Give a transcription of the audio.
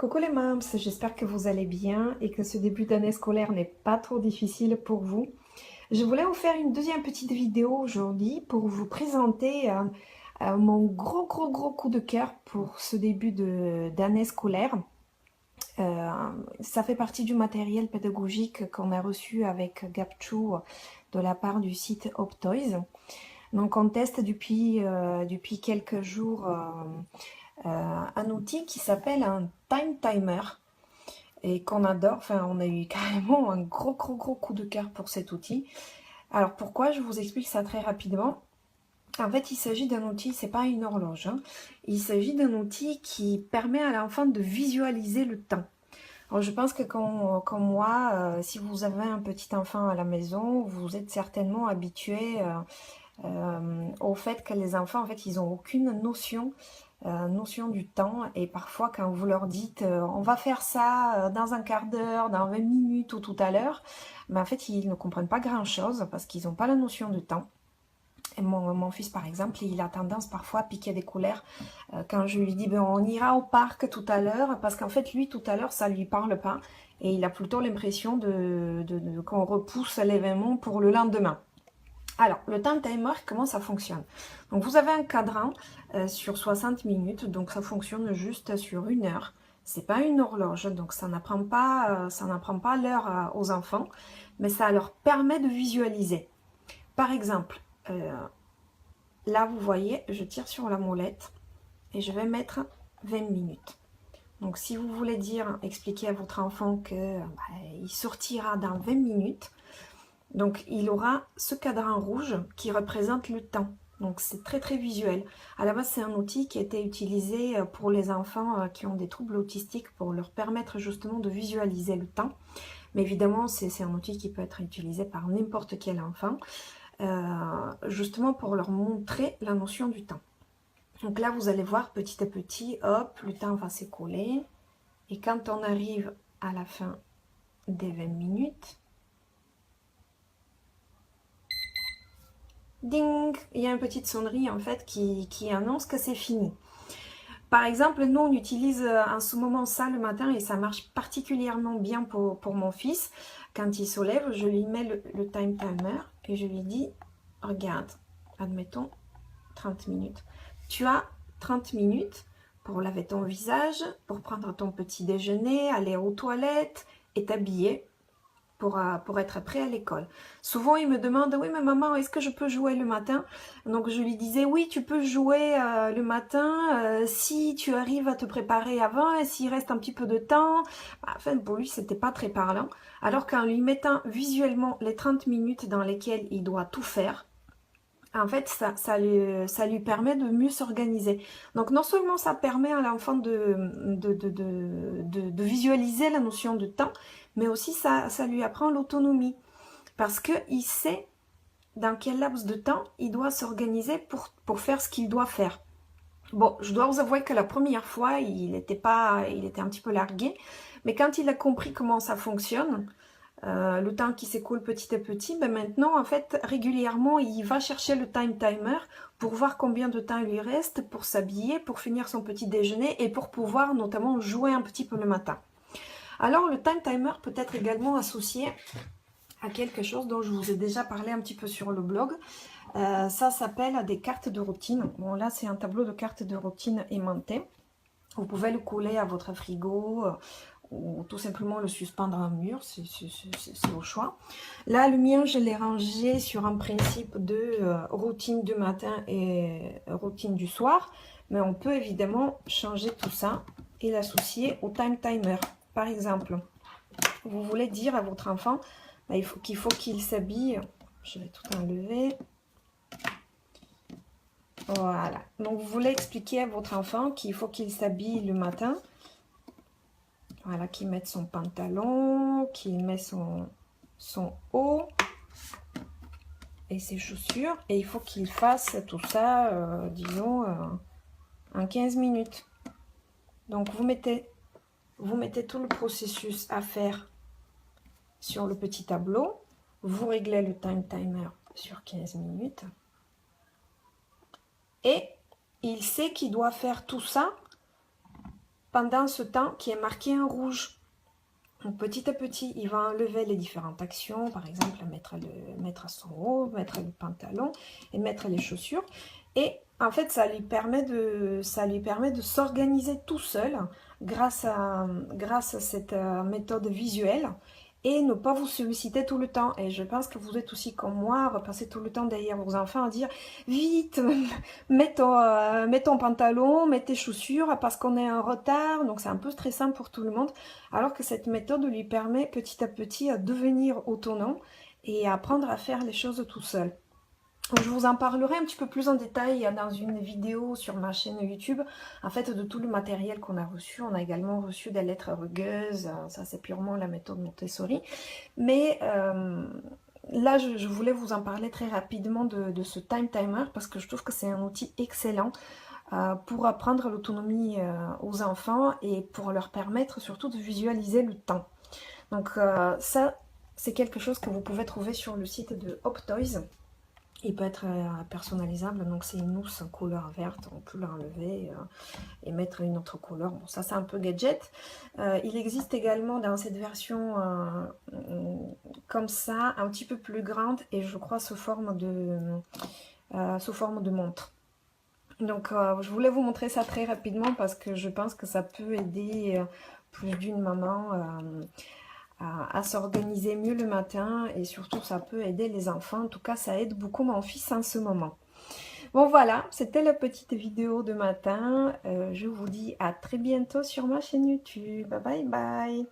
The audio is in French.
Coucou les mams, j'espère que vous allez bien et que ce début d'année scolaire n'est pas trop difficile pour vous. Je voulais vous faire une deuxième petite vidéo aujourd'hui pour vous présenter mon gros coup de cœur pour ce début d'année scolaire. Euh, Ça fait partie du matériel pédagogique qu'on a reçu avec Gapchou de la part du site Optoys. Donc on teste depuis quelques jours un outil qui s'appelle un time timer et qu'on adore. Enfin, on a eu carrément un gros coup de cœur pour cet outil. Alors pourquoi? Je vous explique ça très rapidement. En fait, il s'agit d'un outil, c'est pas une horloge, hein. Il s'agit d'un outil qui permet à l'enfant de visualiser le temps. Alors, je pense que comme moi, si vous avez un petit enfant à la maison, vous êtes certainement habitué au fait que les enfants, en fait, ils n'ont aucune notion du temps. Et parfois, quand vous leur dites on va faire ça dans un quart d'heure, dans 20 minutes ou tout à l'heure, en fait, ils ne comprennent pas grand-chose parce qu'ils n'ont pas la notion de temps. Et mon fils, par exemple, il a tendance parfois à piquer des colères quand je lui dis ben, on ira au parc tout à l'heure, parce qu'en fait, lui, tout à l'heure, ça ne lui parle pas. Et il a plutôt l'impression qu'on repousse l'événement pour le lendemain. Alors, le time timer, comment ça fonctionne? Donc, vous avez un cadran sur 60 minutes, donc ça fonctionne juste sur 1 heure. C'est pas une horloge, donc ça n'apprend pas l'heure aux enfants, mais ça leur permet de visualiser. Par exemple, là, vous voyez, je tire sur la molette et je vais mettre 20 minutes. Donc, si vous voulez expliquer à votre enfant qu'il sortira dans 20 minutes, donc il aura ce cadran rouge qui représente le temps. Donc c'est très visuel. À la base, c'est un outil qui a été utilisé pour les enfants qui ont des troubles autistiques pour leur permettre justement de visualiser le temps. Mais évidemment, c'est un outil qui peut être utilisé par n'importe quel enfant, justement pour leur montrer la notion du temps. Donc là, vous allez voir petit à petit, hop, le temps va s'écouler. Et quand on arrive à la fin des 20 minutes, ding, il y a une petite sonnerie en fait qui annonce que c'est fini. Par exemple, nous on utilise en ce moment ça le matin et ça marche particulièrement bien pour mon fils. Quand il se lève, je lui mets le time timer et je lui dis, regarde, admettons 30 minutes. Tu as 30 minutes pour laver ton visage, pour prendre ton petit déjeuner, aller aux toilettes et t'habiller pour être prêt à l'école. Souvent, il me demande, oui, mais maman, est-ce que je peux jouer le matin? Donc, je lui disais, oui, tu peux jouer le matin si tu arrives à te préparer avant et s'il reste un petit peu de temps. Enfin, pour lui, c'était pas très parlant. Alors qu'en lui mettant visuellement les 30 minutes dans lesquelles il doit tout faire, en fait, ça lui permet de mieux s'organiser. Donc, non seulement ça permet à l'enfant de visualiser la notion de temps, mais aussi ça lui apprend l'autonomie. Parce qu'il sait dans quel laps de temps il doit s'organiser pour faire ce qu'il doit faire. Bon, je dois vous avouer que la première fois, il était un petit peu largué. Mais quand il a compris comment ça fonctionne, le temps qui s'écoule petit à petit, ben maintenant, en fait, régulièrement, il va chercher le time timer pour voir combien de temps il lui reste pour s'habiller, pour finir son petit déjeuner et pour pouvoir notamment jouer un petit peu le matin. Alors, le time timer peut être également associé à quelque chose dont je vous ai déjà parlé un petit peu sur le blog. Ça s'appelle des cartes de routine. Bon, là, c'est un tableau de cartes de routine aimanté. Vous pouvez le coller à votre frigo ou tout simplement le suspendre à un mur, c'est au choix. Là, le mien, je l'ai rangé sur un principe de routine du matin et routine du soir, mais on peut évidemment changer tout ça et l'associer au time timer. Par exemple, vous voulez dire à votre enfant qu'il faut qu'il s'habille, je vais tout enlever. Voilà, donc vous voulez expliquer à votre enfant qu'il faut qu'il s'habille le matin. Voilà, qu'il mette son pantalon, qu'il mette son haut et ses chaussures. Et il faut qu'il fasse tout ça, disons, en 15 minutes. Donc, vous mettez tout le processus à faire sur le petit tableau. Vous réglez le time timer sur 15 minutes. Et il sait qu'il doit faire tout ça pendant ce temps qui est marqué en rouge. Donc petit à petit, il va enlever les différentes actions, par exemple mettre son haut, mettre le pantalon et mettre les chaussures. Et en fait, ça lui permet de s'organiser tout seul grâce à cette méthode visuelle et ne pas vous solliciter tout le temps. Et je pense que vous êtes aussi comme moi, à repasser tout le temps derrière vos enfants, à dire vite, mets ton pantalon, mets tes chaussures parce qu'on est en retard. Donc c'est un peu stressant pour tout le monde. Alors que cette méthode lui permet petit à petit à devenir autonome et à apprendre à faire les choses tout seul. Je vous en parlerai un petit peu plus en détail dans une vidéo sur ma chaîne YouTube, en fait, de tout le matériel qu'on a reçu. On a également reçu des lettres rugueuses, ça c'est purement la méthode Montessori. Mais là, je voulais vous en parler très rapidement de ce Time Timer parce que je trouve que c'est un outil excellent pour apprendre l'autonomie aux enfants et pour leur permettre surtout de visualiser le temps. Donc ça, c'est quelque chose que vous pouvez trouver sur le site de Optoys. Il peut être personnalisable, donc c'est une housse en couleur verte, on peut l'enlever et mettre une autre couleur. Bon, ça c'est un peu gadget. Il existe également dans cette version comme ça, un petit peu plus grande et je crois sous forme de montre. Donc je voulais vous montrer ça très rapidement parce que je pense que ça peut aider plus d'une maman à s'organiser mieux le matin et surtout ça peut aider les enfants. En tout cas, ça aide beaucoup mon fils en ce moment. Bon voilà, c'était la petite vidéo de matin. Je vous dis à très bientôt sur ma chaîne YouTube. Bye bye.